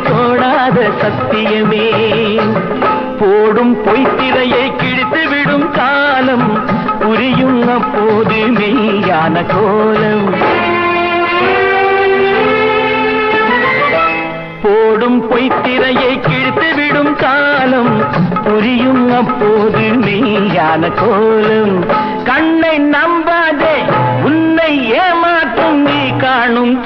தோடாத சத்தியமே. போடும் பொய்த்திரையை கிழித்து விடும் காலம் புரியும் அப்போது மெய்யான கோலம். போடும் பொய்த்திரையை கிழித்து விடும் காலம் புரியும் அப்போது மெய்யான கோலம். கண்ணை நம்பாதே, உன்னை ஏமாற்றும் நீ காணும்